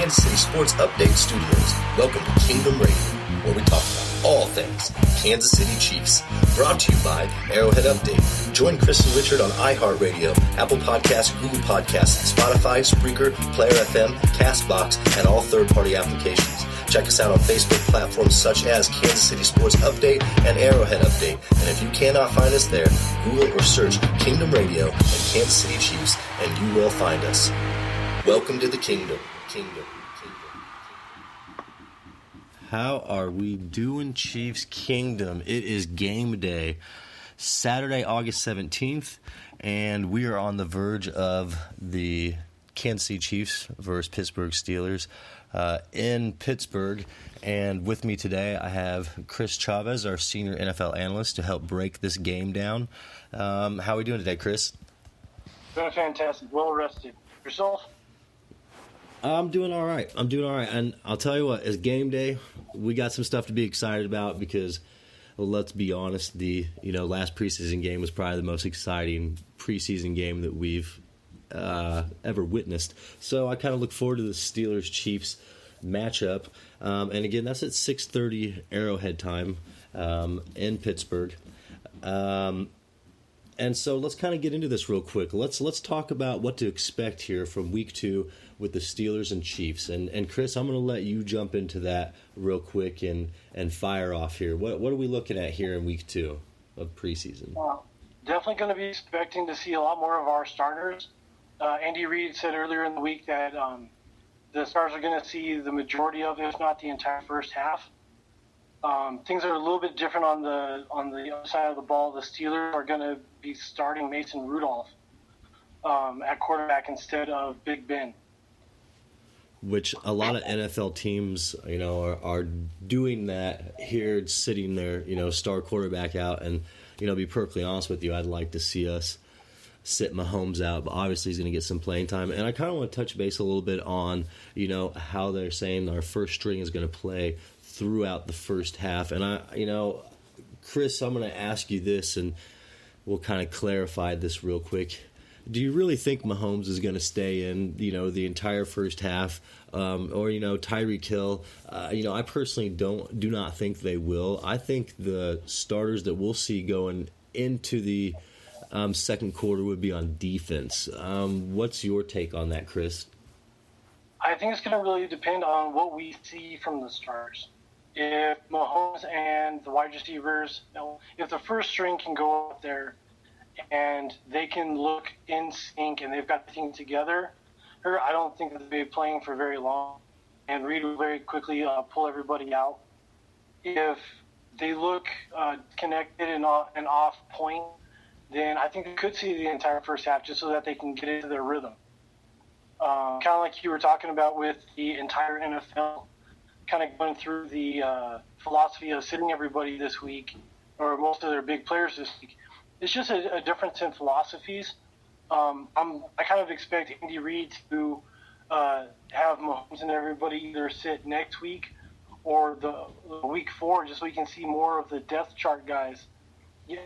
Kansas City Sports Update Studios. Welcome to Kingdom Radio, where we talk about all things Kansas City Chiefs. Brought to you by Arrowhead Update. Join Chris and Richard on iHeartRadio, Apple Podcasts, Google Podcasts, Spotify, Spreaker, Player FM, CastBox, and all third-party applications. Check us out on Facebook platforms such as Kansas City Sports Update and Arrowhead Update. And if you cannot find us there, Google or search Kingdom Radio and Kansas City Chiefs, and you will find us. Welcome to the Kingdom. How are we doing, Chiefs Kingdom? It is game day, Saturday, August 17th, and we are on the verge of the Kansas City Chiefs versus Pittsburgh Steelers in Pittsburgh. And with me today, I have Kris-Chavez, our senior NFL analyst, to help break this game down. How are we doing today, Chris? Doing fantastic. Well rested. Yourself? I'm doing all right. And I'll tell you what, as game day, we got some stuff to be excited about because, well, let's be honest, the last preseason game was probably the most exciting preseason game that we've ever witnessed. So I kind of look forward to the Steelers-Chiefs matchup. And again, that's at 6:30 Arrowhead time in Pittsburgh. And so let's kind of get into this real quick. Let's talk about what to expect here from week 2 with the Steelers and Chiefs. And Chris, I'm going to let you jump into that real quick and fire off here. What are we looking at here in week 2 of preseason? Definitely going to be expecting to see a lot more of our starters. Andy Reid said earlier in the week that the starters are going to see the majority of, if not the entire first half. Things are a little bit different on the other side of the ball. The Steelers are going to be starting Mason Rudolph at quarterback instead of Big Ben. Which a lot of NFL teams, are doing that here, sitting their, star quarterback out. And, be perfectly honest with you, I'd like to see us sit Mahomes out, but obviously he's going to get some playing time. And I kind of want to touch base a little bit on, how they're saying our first string is going to play throughout the first half. And Chris, I'm going to ask you this, and we'll kind of clarify this real quick. Do you really think Mahomes is going to stay in, the entire first half, or Tyreek Hill? I personally do not think they will. I think the starters that we'll see going into the second quarter would be on defense. What's your take on that, Chris? I think it's going to really depend on what we see from the starters. If Mahomes and the wide receivers, if the first string can go up there and they can look in sync and they've got the team together, I don't think that they'll be playing for very long. And Reid will very quickly pull everybody out. If they look connected and off point, then I think we could see the entire first half just so that they can get into their rhythm. Kind of like you were talking about with the entire NFL, kind of going through the philosophy of sitting everybody this week, or most of their big players this week. It's just a difference in philosophies. I kind of expect Andy Reid to have Mahomes and everybody either sit next week or the week 4, just so we can see more of the depth chart guys.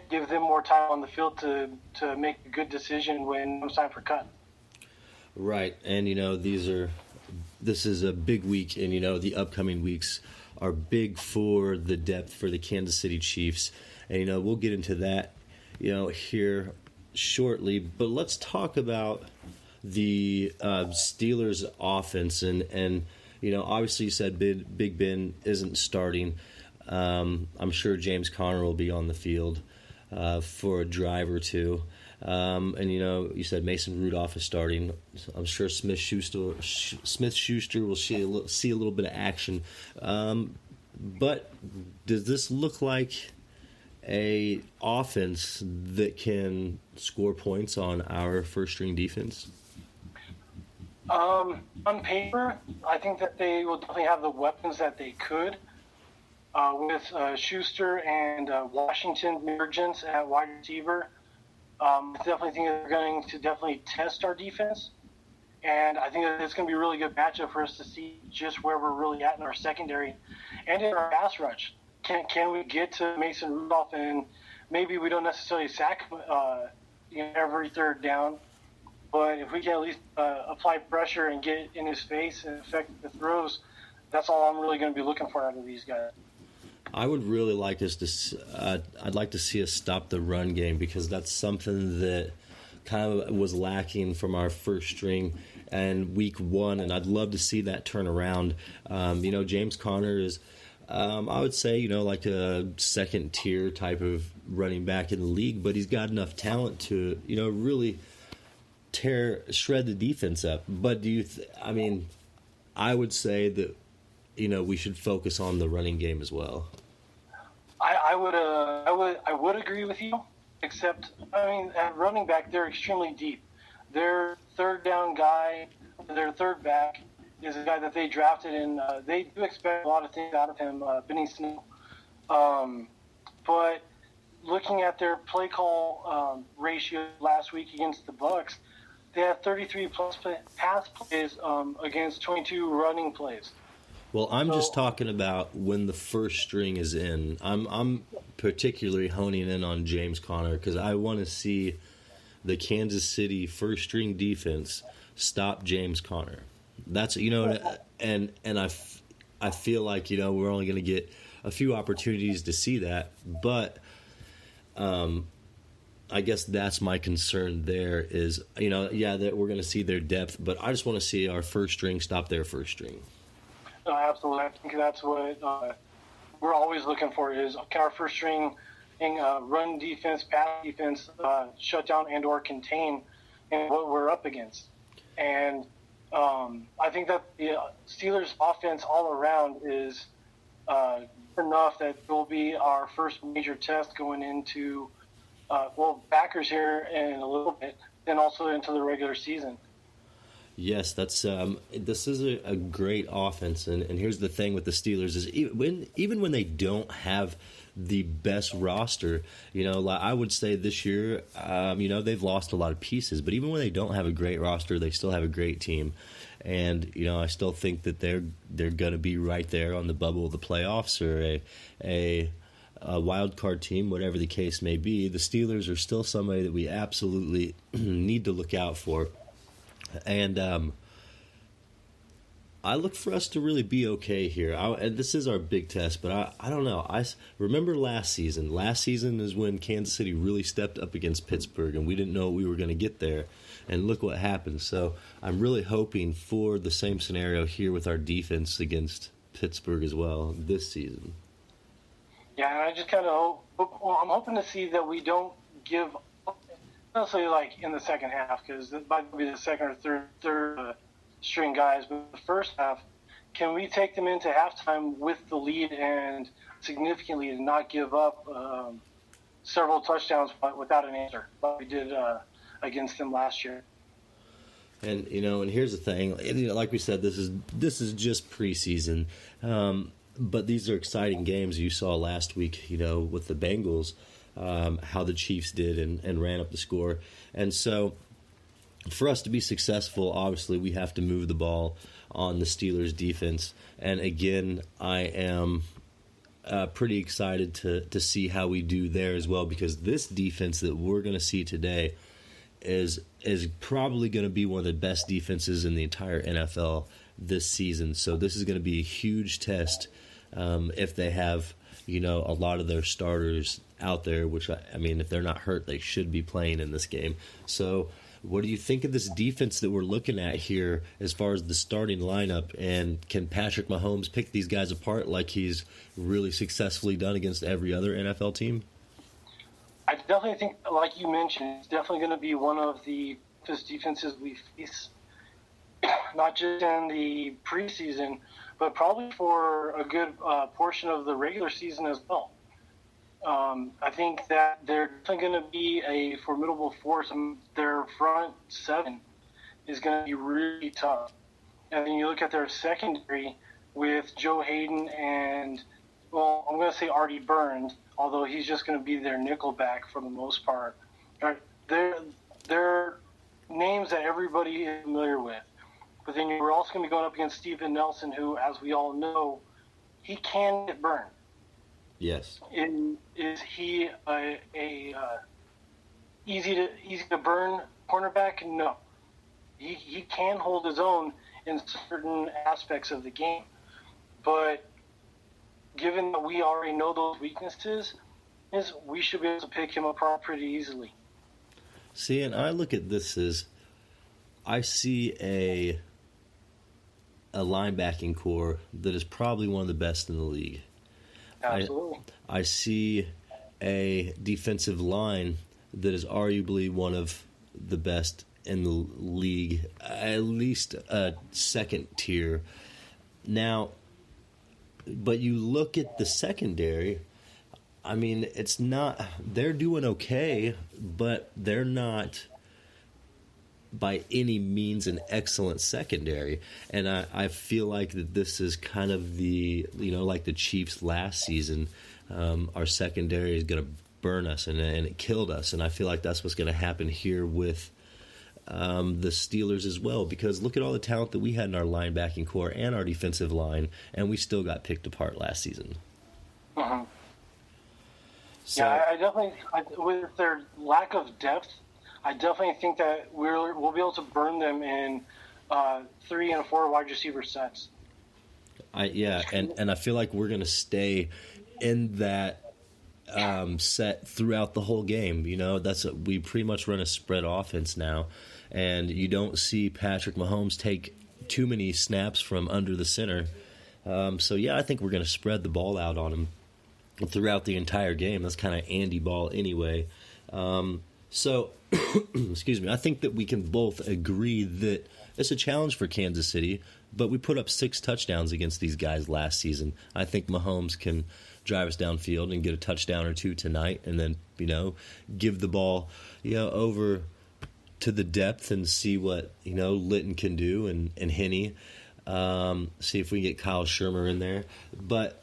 Give them more time on the field to make a good decision when it's time for cut. Right, and this is a big week, and the upcoming weeks are big for the depth for the Kansas City Chiefs, and we'll get into that here shortly. But let's talk about the Steelers offense, and obviously you said Big Ben isn't starting. I'm sure James Conner will be on the field for a drive or two. And you said Mason Rudolph is starting. I'm sure Smith-Schuster will see a little bit of action. But does this look like a offense that can score points on our first string defense? On paper, I think that they will definitely have the weapons that they could. With Schuster and Washington emergence at wide receiver, I definitely think they're going to definitely test our defense. And I think that it's going to be a really good matchup for us to see just where we're really at in our secondary and in our pass rush. Can we get to Mason Rudolph, and maybe we don't necessarily sack every third down, But if we can at least apply pressure and get in his face and affect the throws, that's all I'm really going to be looking for out of these guys. I would really like us to. I'd like to see us stop the run game, because that's something that kind of was lacking from our first string and week one, and I'd love to see that turn around. James Conner is, I would say, like a second tier type of running back in the league, but he's got enough talent to, really shred the defense up. But I would say that, we should focus on the running game as well. I would agree with you, except at running back they're extremely deep. Their third down guy, their third back, is a guy that they drafted, and they do expect a lot of things out of him, Benny Snell. But looking at their play call ratio last week against the Bucs, they had 33 plus pass plays against 22 running plays. Well, I'm just talking about when the first string is in. I'm particularly honing in on James Conner, because I want to see the Kansas City first string defense stop James Conner. That's and I feel like we're only going to get a few opportunities to see that, but I guess that's my concern. There is that we're going to see their depth, but I just want to see our first string stop their first string. No, absolutely. I think that's what we're always looking for, is can our first string run defense, pass defense, shut down and or contain and what we're up against. And I think that the Steelers' offense all around is enough that will be our first major test going into, backers here in a little bit, then also into the regular season. Yes, that's this is a great offense, and here's the thing with the Steelers is even when they don't have the best roster, I would say this year, they've lost a lot of pieces, but even when they don't have a great roster, they still have a great team, and I still think that they're going to be right there on the bubble of the playoffs or a wild card team, whatever the case may be. The Steelers are still somebody that we absolutely need to look out for. And I look for us to really be okay here. And this is our big test, but I don't know. I remember last season. Last season is when Kansas City really stepped up against Pittsburgh, and we didn't know we were going to get there. And look what happened. So I'm really hoping for the same scenario here with our defense against Pittsburgh as well this season. Yeah, and I just kind of hope. Well, I'm hoping to see that we don't give up. Not necessarily like in the second half, because that might be the second or third string guys, but the first half, can we take them into halftime with the lead and significantly not give up several touchdowns without an answer, like we did against them last year? And and here's the thing, like we said, this is just preseason, but these are exciting games. You saw last week, with the Bengals. How the Chiefs did and ran up the score. And so for us to be successful, obviously we have to move the ball on the Steelers' defense. And again, I am pretty excited to see how we do there as well, because this defense that we're going to see today is probably going to be one of the best defenses in the entire NFL this season. So this is going to be a huge test if they have a lot of their starters out there, which, if they're not hurt, they should be playing in this game. So what do you think of this defense that we're looking at here as far as the starting lineup? And can Patrick Mahomes pick these guys apart like he's really successfully done against every other NFL team? I definitely think, like you mentioned, it's definitely going to be one of the toughest defenses we face, not just in the preseason, but probably for a good portion of the regular season as well. I think that they're definitely going to be a formidable force. Their front seven is going to be really tough. And then you look at their secondary with Joe Hayden and, I'm going to say Artie Burns, although he's just going to be their nickel back for the most part. They're names that everybody is familiar with. But then you're also going to be going up against Steven Nelson, who, as we all know, he can get burned. Yes. Is he a easy to burn cornerback? No. he can hold his own in certain aspects of the game. But given that we already know those weaknesses, we should be able to pick him apart pretty easily. See, and I look at this as I see a linebacking core that is probably one of the best in the league. Absolutely. I see a defensive line that is arguably one of the best in the league, at least a second tier. Now, but you look at the secondary, I mean, it's not, they're doing okay, but they're not by any means an excellent secondary. And I feel like that this is kind of the, like the Chiefs last season, our secondary is going to burn us, and it killed us. And I feel like that's what's going to happen here with the Steelers as well, because look at all the talent that we had in our linebacking core and our defensive line, and we still got picked apart last season. Uh-huh. So, yeah, I definitely, with their lack of depth, I definitely think that we'll be able to burn them in 3 and 4 wide receiver sets. And I feel like we're going to stay in that set throughout the whole game. We pretty much run a spread offense now, and you don't see Patrick-Mahomes take too many snaps from under the center. I think we're going to spread the ball out on him throughout the entire game. That's kind of Andy ball anyway. Excuse me, I think that we can both agree that it's a challenge for Kansas City, but we put up 6 touchdowns against these guys last season. I think Mahomes can drive us downfield and get a touchdown or 2 tonight, and then, give the ball, over to the depth and see what, Litton can do and Henne. See if we can get Kyle Shermer in there. But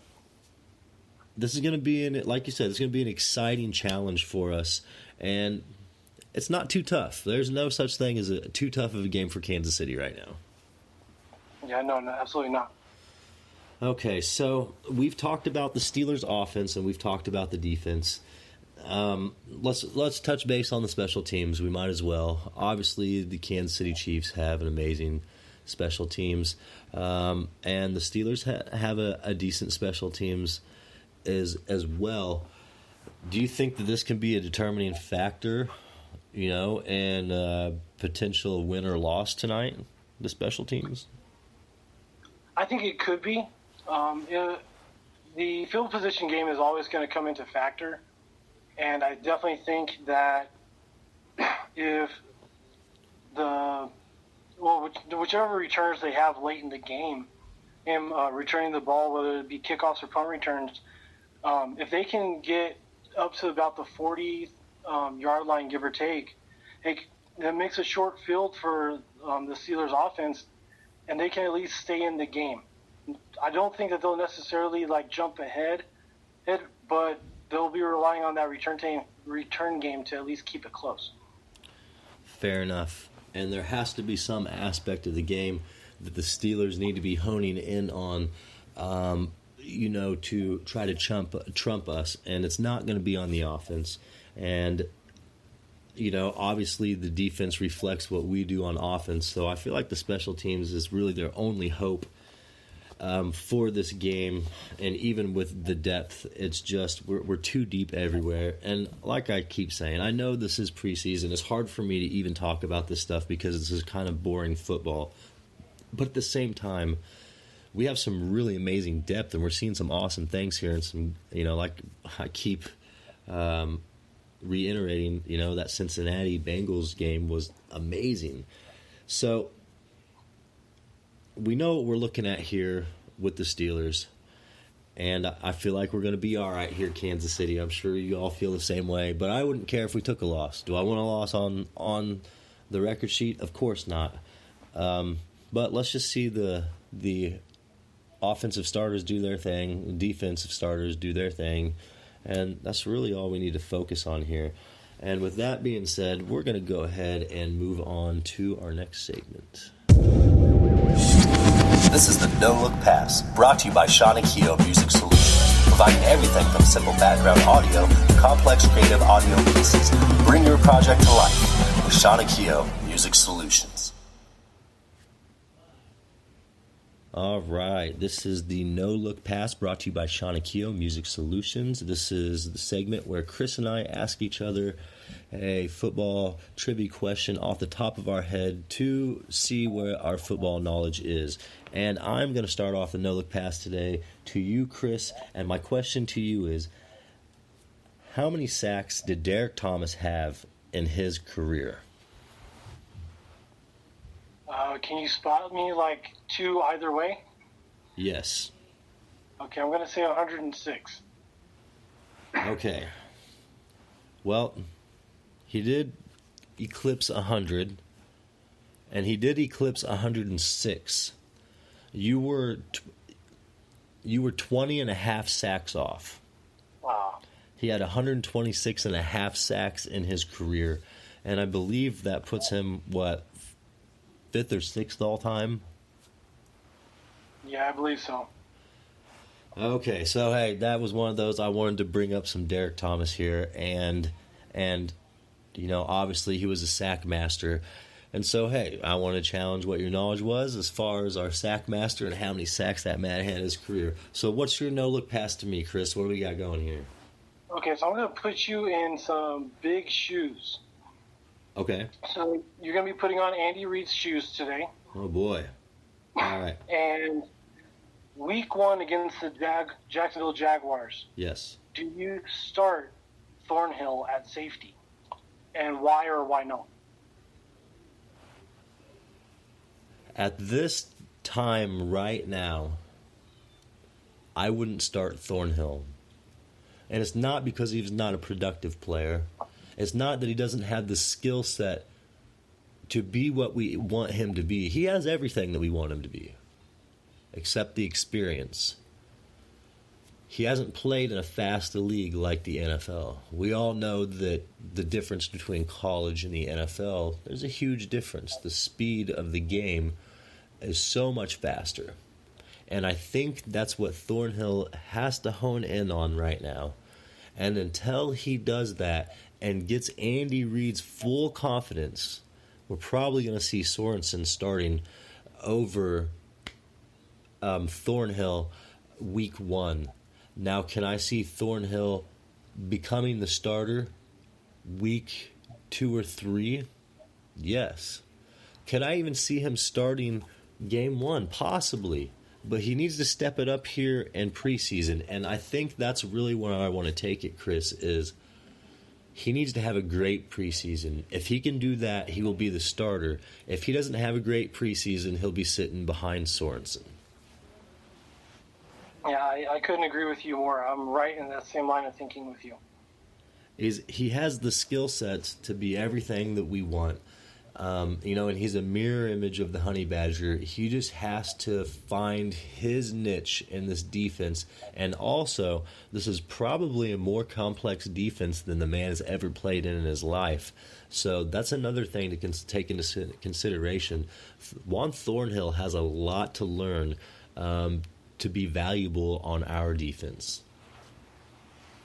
this is going to be, like you said, it's going to be an exciting challenge for us, and it's not too tough. There's no such thing as too tough of a game for Kansas City right now. Yeah, no, absolutely not. Okay, so we've talked about the Steelers' offense and we've talked about the defense. Let's touch base on the special teams. We might as well. Obviously, the Kansas City Chiefs have an amazing special teams, and the Steelers have a decent special teams as well. Do you think that this can be a determining factor, and potential win or loss tonight, the special teams? I think it could be. The field position game is always going to come into factor, and I definitely think that if whichever returns they have late in the game, him returning the ball, whether it be kickoffs or punt returns, if they can get up to about the 40-yard line, give or take, that makes a short field for the Steelers offense, and they can at least stay in the game. I don't think that they'll necessarily jump ahead, but they'll be relying on that return game to at least keep it close. Fair enough. And there has to be some aspect of the game that the Steelers need to be honing in on, to try to trump us, and it's not going to be on the offense. And obviously the defense reflects what we do on offense, so I feel like the special teams is really their only hope for this game. And even with the depth, it's just we're too deep everywhere. And like I keep saying, I know this is preseason. It's hard for me to even talk about this stuff because this is kind of boring football. But at the same time, we have some really amazing depth, and we're seeing some awesome things here. And some, like I keep reiterating, that Cincinnati Bengals game was amazing. So we know what we're looking at here with the Steelers, and I feel like we're going to be all right here, Kansas City. I'm sure you all feel the same way, but I wouldn't care if we took a loss. Do I want a loss on the record sheet? Of course not. But let's just see the offensive starters do their thing, the defensive starters do their thing, and that's really all we need to focus on here. And with that being said, we're going to go ahead and move on to our next segment. This is the No Look Pass, brought to you by Shauna Keogh Music Solutions, providing everything from simple background audio to complex creative audio pieces. Bring your project to life with Shauna Keogh Music Solutions. All right, this is the No Look Pass brought to you by Sean Akio Music Solutions. This is the segment where Chris and I ask each other a football trivia question off the top of our head to see where our football knowledge is. And I'm going to start off the No Look Pass today to you, Chris, and my question to you is, how many sacks did Derek Thomas have in his career? Can you spot me like two either way? Yes. Okay, I'm going to say 106. Okay. Well, he did eclipse 100, and he did eclipse 106. You were 20 and a half sacks off. Wow. He had 126 and a half sacks in his career, and I believe that puts him, fifth or sixth all time? Yeah, I believe so. Okay, so hey, that was one of those. I wanted to bring up some Derek Thomas here, and obviously he was a sack master, and so hey, I want to challenge what your knowledge was as far as our sack master and how many sacks that man had in his career. So what's your no look pass to me, Chris? What do we got going here? Okay, so I'm going to put you in some big shoes. Okay. So you're going to be putting on Andy Reid's shoes today. Oh boy! All right. And week 1 against the Jacksonville Jaguars. Yes. Do you start Thornhill at safety? And why or why not? At this time right now, I wouldn't start Thornhill. And it's not because he's not a productive player. It's not that he doesn't have the skill set to be what we want him to be. He has everything that we want him to be, except the experience. He hasn't played in a fast league like the NFL. We all know that the difference between college and the NFL, there's a huge difference. The speed of the game is so much faster. And I think that's what Thornhill has to hone in on right now. And until he does that and gets Andy Reid's full confidence, we're probably going to see Sorensen starting over Thornhill week 1. Now, can I see Thornhill becoming the starter week 2 or 3? Yes. Can I even see him starting game 1? Possibly. But he needs to step it up here in preseason, and I think that's really where I want to take it, Chris, is he needs to have a great preseason. If he can do that, he will be the starter. If he doesn't have a great preseason, he'll be sitting behind Sorensen. Yeah, I couldn't agree with you more. I'm right in that same line of thinking with you. He has the skill sets to be everything that we want. And he's a mirror image of the Honey Badger. He just has to find his niche in this defense. And also, this is probably a more complex defense than the man has ever played in his life. So that's another thing to take into consideration. Juan Thornhill has a lot to learn to be valuable on our defense.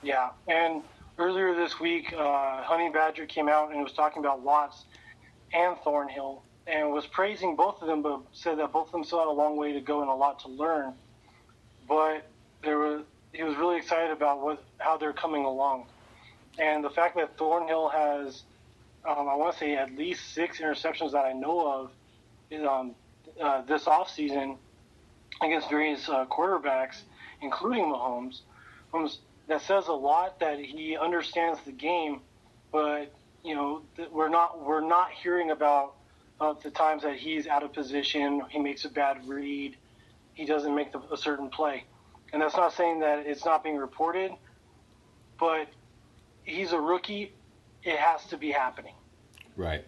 Yeah, and earlier this week, Honey Badger came out and was talking about Watts and Thornhill, and was praising both of them, but said that both of them still had a long way to go and a lot to learn. But he was really excited about how they're coming along. And the fact that Thornhill has, I want to say at least 6 interceptions that I know of this offseason against various quarterbacks, including Mahomes, that says a lot that he understands the game, but we're not hearing about the times that he's out of position, he makes a bad read, he doesn't make a certain play. And that's not saying that it's not being reported, but he's a rookie. It has to be happening. Right.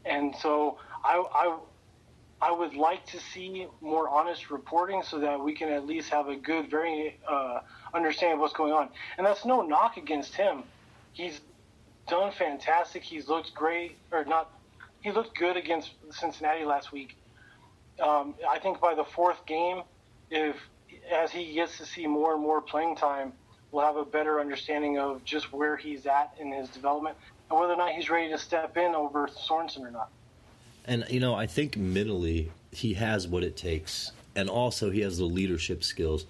And so I would like to see more honest reporting so that we can at least have a good, very understanding of what's going on. And that's no knock against him. He's done fantastic. He's looked great, he looked good against Cincinnati last week. I think by the 4th game, as he gets to see more and more playing time, we'll have a better understanding of just where he's at in his development and whether or not he's ready to step in over Sorensen or not. And, I think mentally he has what it takes and also he has the leadership skills.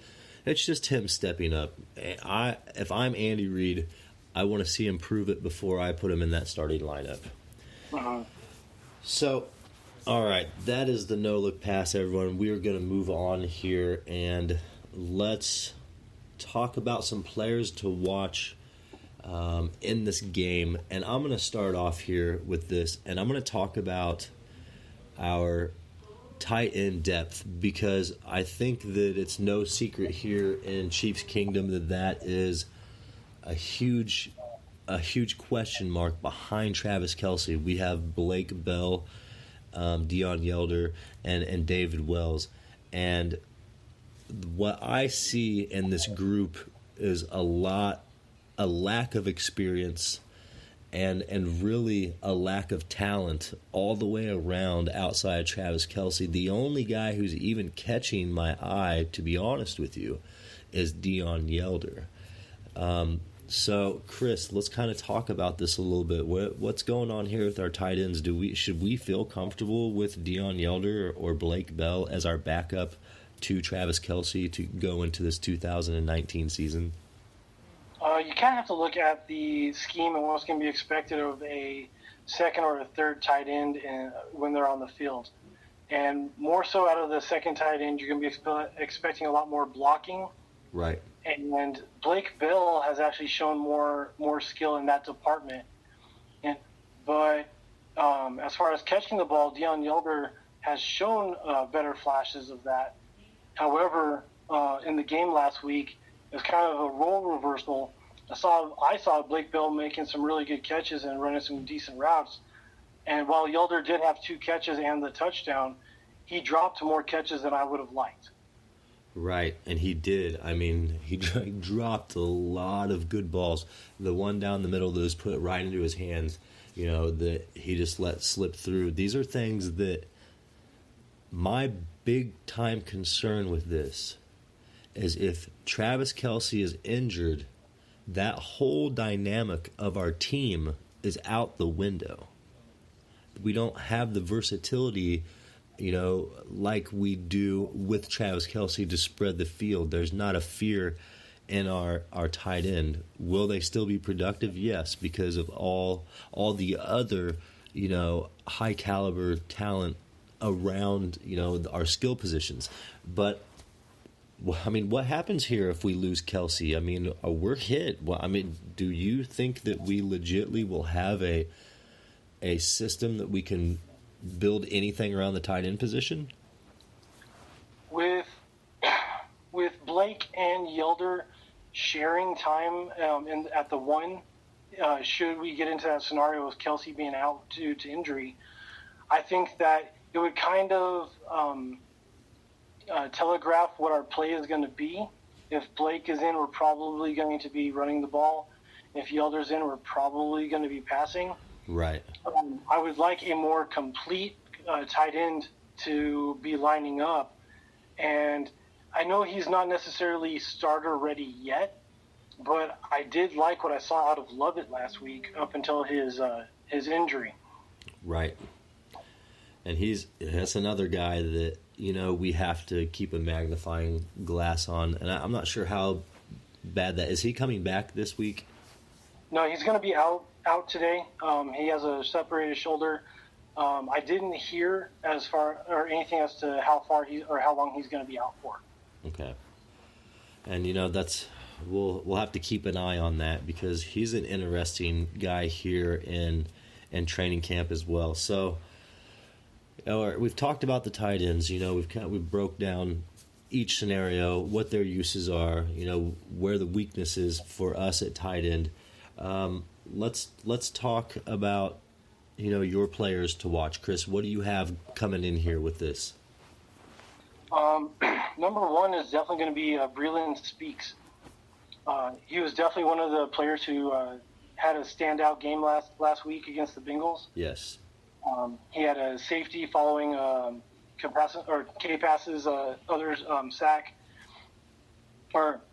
It's just him stepping up. If I'm Andy Reid, I want to see him prove it before I put him in that starting lineup. So, all right, that is the no-look pass, everyone. We are going to move on here, and let's talk about some players to watch in this game. And I'm going to start off here with this, and I'm going to talk about our tight end depth, because I think that it's no secret here in Chiefs Kingdom that is a huge question mark behind Travis Kelce. We have Blake Bell, Deion Yelder, and David Wells. And what I see in this group is a lack of experience and really a lack of talent all the way around outside Travis Kelce. The only guy who's even catching my eye, to be honest with you, is Deion Yelder. So, Chris, let's kind of talk about this a little bit. What's going on here with our tight ends? Should we feel comfortable with Deion Yelder or Blake Bell as our backup to Travis Kelce to go into this 2019 season? You kind of have to look at the scheme and what's going to be expected of a second or a third tight end when they're on the field. And more so out of the second tight end, you're going to be expecting a lot more blocking. Right. And Blake Bell has actually shown more skill in that department. But as far as catching the ball, Deion Yelder has shown better flashes of that. However, in the game last week, it was kind of a role reversal. I saw Blake Bell making some really good catches and running some decent routes. And while Yelder did have 2 catches and the touchdown, he dropped more catches than I would have liked. Right, and he did. I mean, he dropped a lot of good balls. The one down the middle that was put right into his hands, that he just let slip through. These are things that my big-time concern with this is if Travis Kelce is injured, that whole dynamic of our team is out the window. We don't have the versatility like we do with Travis Kelce to spread the field. There's not a fear in our tight end. Will they still be productive? Yes, because of all the other, high caliber talent around, our skill positions. But I mean, what happens here if we lose Kelce? I mean, we're hit. Well, I mean, do you think that we legitimately will have a system that we can build anything around the tight end position? With Blake and Yelder sharing time at the one, should we get into that scenario with Kelce being out due to injury, I think that it would kind of telegraph what our play is going to be. If Blake is in, we're probably going to be running the ball. If Yelder's in, we're probably going to be passing. Right. I would like a more complete tight end to be lining up. And I know he's not necessarily starter ready yet, but I did like what I saw out of Lovett last week up until his injury. Right. And that's another guy that, we have to keep a magnifying glass on. And I'm not sure how bad that is. He coming back this week? No, he's going to be out today. He has a separated shoulder. I didn't hear as far or anything as to how long he's going to be out for. Okay. And we'll have to keep an eye on that because he's an interesting guy here in training camp as well. So we've talked about the tight ends. We've broke down each scenario, what their uses are, where the weakness is for us at tight end. Let's talk about your players to watch. Chris, what do you have coming in here with this? Number one is definitely going to be Breeland Speaks. He was definitely one of the players who had a standout game last week against the Bengals. Yes. He had a safety following K-Pass's sack.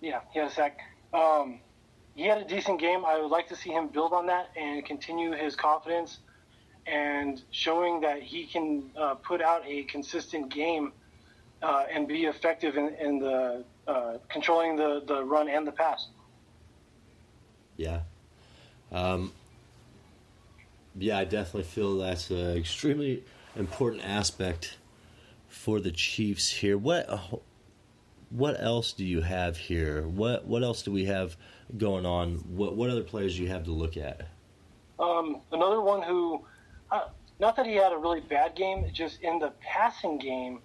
He had a sack. He had a decent game. I would like to see him build on that and continue his confidence and showing that he can put out a consistent game and be effective in the controlling the run and the pass. Yeah. Yeah, I definitely feel that's an extremely important aspect for the Chiefs here. What else do you have here? What else do we have going on? What other players do you have to look at? Another one who, not that he had a really bad game, just in the passing game,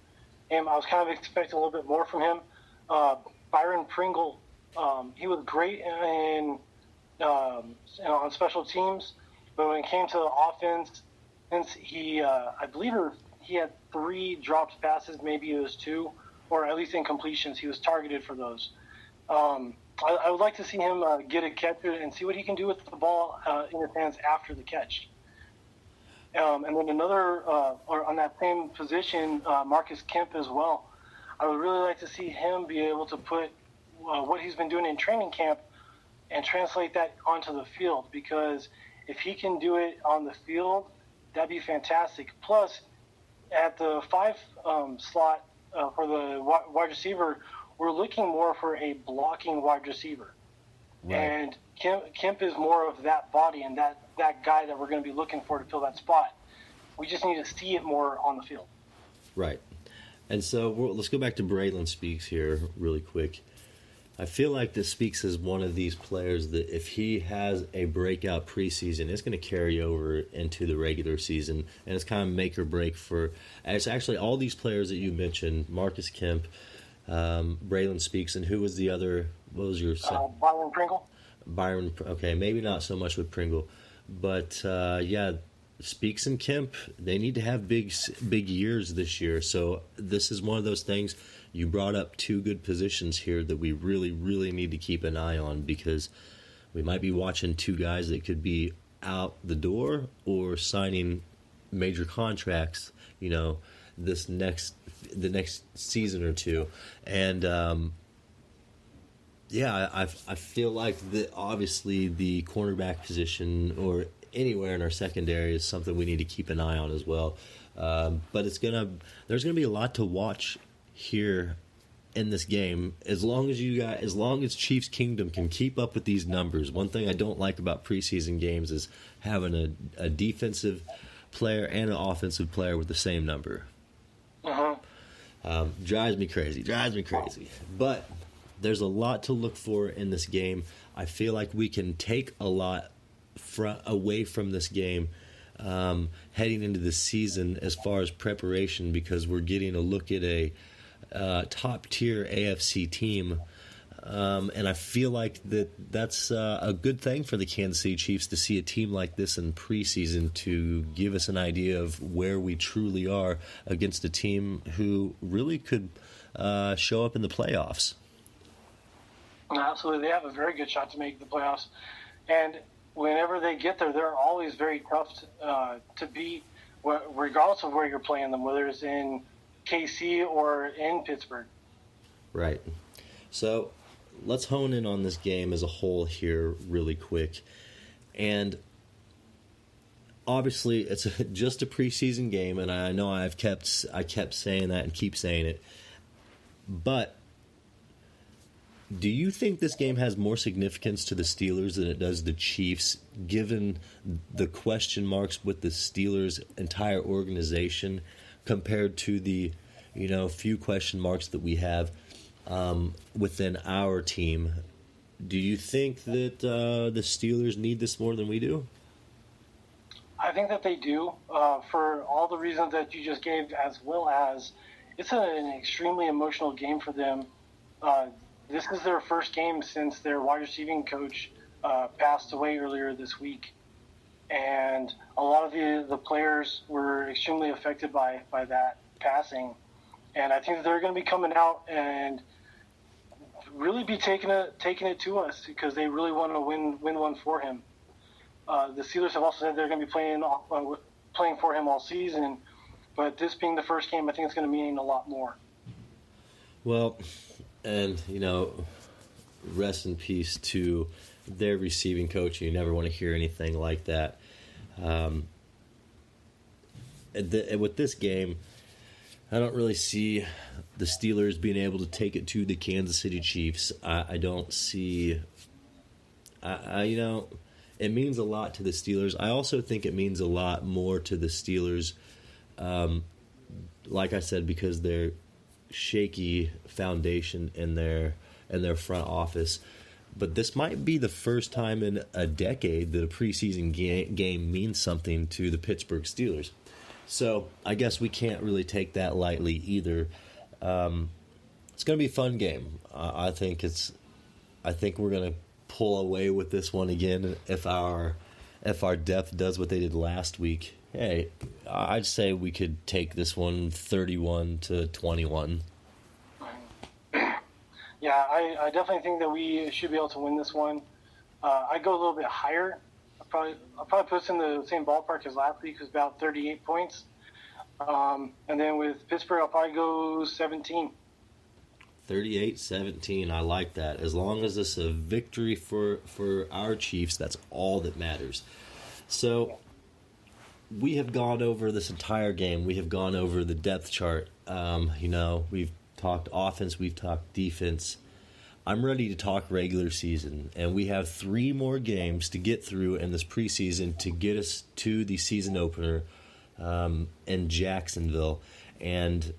and I was kind of expecting a little bit more from him. Byron Pringle, he was great on special teams, but when it came to the offense, since he, I believe he had 3 dropped passes, maybe it was 2, or at least incompletions. He was targeted for those. I would like to see him get a catch and see what he can do with the ball in his hands after the catch. And then another, or on that same position, Marcus Kemp as well. I would really like to see him be able to put what he's been doing in training camp and translate that onto the field, because if he can do it on the field, that'd be fantastic. Plus, at the 5 slot for the wide receiver, we're looking more for a blocking wide receiver. Right. And Kemp is more of that body and that guy that we're going to be looking for to fill that spot. We just need to see it more on the field. Right. And so let's go back to Braylon Speaks here really quick. I feel like this Speaks is one of these players that if he has a breakout preseason, it's going to carry over into the regular season, and it's kind of make or break for. It's actually all these players that you mentioned: Marcus Kemp, Braylon Speaks, and who was the other? What was your Byron Pringle? Byron. Okay, maybe not so much with Pringle, but yeah, Speaks and Kemp, they need to have big years this year. So this is one of those things. You brought up 2 good positions here that we really, really need to keep an eye on, because we might be watching 2 guys that could be out the door or signing major contracts, the next season or 2. And yeah, I feel like obviously the cornerback position or anywhere in our secondary is something we need to keep an eye on as well. But there's gonna be a lot to watch here in this game, as long as Chiefs Kingdom can keep up with these numbers. One thing I don't like about preseason games is having a defensive player and an offensive player with the same number. Drives me crazy. But there's a lot to look for in this game. I feel like we can take a lot away from this game heading into the season as far as preparation, because we're getting a look at a top-tier AFC team, and I feel like that's a good thing for the Kansas City Chiefs to see a team like this in preseason, to give us an idea of where we truly are against a team who really could show up in the playoffs. Absolutely. They have a very good shot to make the playoffs, and whenever they get there, they're always very tough to beat, regardless of where you're playing them, whether it's in KC or in Pittsburgh. Right. So let's hone in on this game as a whole here really quick. And obviously it's just a preseason game, and I know I kept saying that and keep saying it. But do you think this game has more significance to the Steelers than it does the Chiefs, given the question marks with the Steelers' entire organization compared to the, few question marks that we have within our team? Do you think that the Steelers need this more than we do? I think that they do, for all the reasons that you just gave, as well as it's an extremely emotional game for them. This is their first game since their wide receiving coach passed away earlier this week. And a lot of the players were extremely affected by that passing. And I think that they're going to be coming out and really be taking it to us, because they really want to win one for him. The Steelers have also said they're going to be playing for him all season. But this being the first game, I think it's going to mean a lot more. Well, and, rest in peace to their receiving coach. You never want to hear anything like that. With this game, I don't really see the Steelers being able to take it to the Kansas City Chiefs. I don't see. It means a lot to the Steelers. I also think it means a lot more to the Steelers, like I said, because their shaky foundation in their front office. But this might be the first time in a decade that a preseason game means something to the Pittsburgh Steelers. So I guess we can't really take that lightly either. It's going to be a fun game. I think we're going to pull away with this one again if our depth does what they did last week. Hey, I'd say we could take this one 31-21. Yeah, I definitely think that we should be able to win this one. I'd go a little bit higher. I'll probably put us in the same ballpark as last week, was about 38 points. And then with Pittsburgh, I'll probably go 17. 38-17, I like that. As long as it's a victory for our Chiefs, that's all that matters. So we have gone over this entire game. We have gone over the depth chart. We've talked offense, we've talked defense. I'm ready to talk regular season, and we have 3 more games to get through in this preseason to get us to the season opener in Jacksonville. And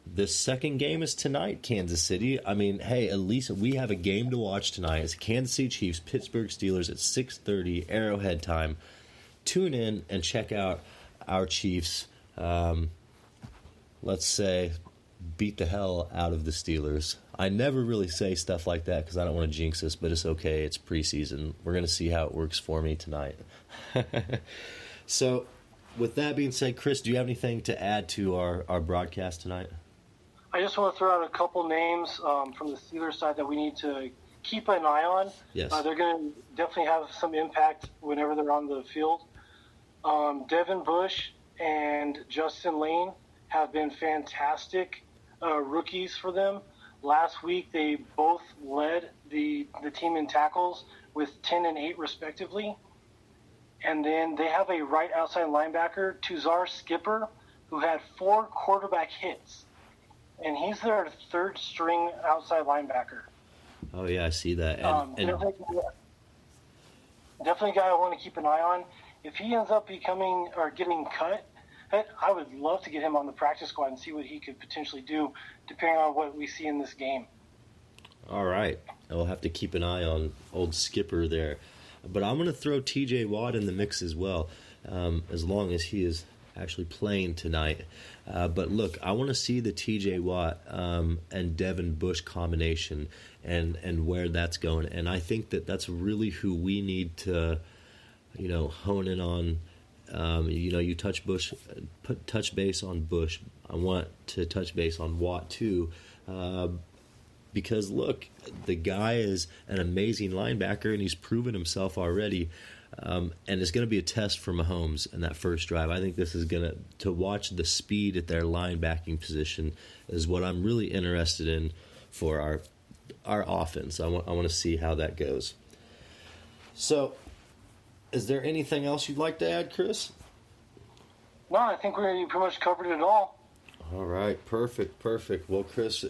this second game is tonight, Kansas City. I mean, hey, at least we have a game to watch tonight. It's Kansas City Chiefs, Pittsburgh Steelers at 6:30 Arrowhead time. Tune in and check out our Chiefs. Let's say beat the hell out of the Steelers. I never really say stuff like that because I don't want to jinx us, but it's okay. It's preseason. We're going to see how it works for me tonight. So, with that being said, Chris, do you have anything to add to our broadcast tonight? I just want to throw out a couple names from the Steelers side that we need to keep an eye on. Yes. They're going to definitely have some impact whenever they're on the field. Devin Bush and Justin Lane have been fantastic rookies for them. Last week, they both led the team in tackles with 10 and 8 respectively. And then they have a right outside linebacker, Tuzar Skipper, who had 4 quarterback hits. And he's their 3rd string outside linebacker. Oh, yeah, I see that. Definitely a guy I want to keep an eye on. If he ends up becoming or getting cut, I would love to get him on the practice squad and see what he could potentially do, depending on what we see in this game. All right. I'll have to keep an eye on old Skipper there. But I'm going to throw T.J. Watt in the mix as well, as long as he is actually playing tonight. But look, I want to see the T.J. Watt and Devin Bush combination and where that's going. And I think that's really who we need to, hone in on. You touch base on Bush. I want to touch base on Watt too, because look, the guy is an amazing linebacker and he's proven himself already. And it's going to be a test for Mahomes in that first drive. I think this is going to watch the speed at their linebacking position is what I'm really interested in for our offense. I want to see how that goes. So, is there anything else you'd like to add, Chris? No, I think we pretty much covered it all. All right, perfect. Well, Chris,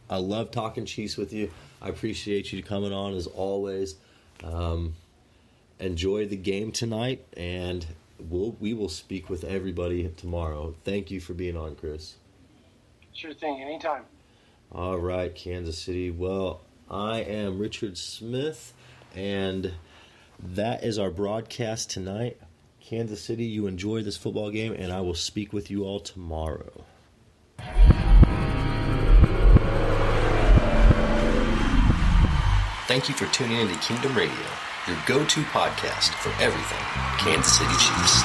I love talking Chiefs with you. I appreciate you coming on as always. Enjoy the game tonight, and we will speak with everybody tomorrow. Thank you for being on, Chris. Sure thing, anytime. All right, Kansas City. Well, I am Richard Smith, and that is our broadcast tonight. Kansas City, you enjoy this football game, and I will speak with you all tomorrow. Thank you for tuning in to Kingdom Radio, your go-to podcast for everything Kansas City Chiefs.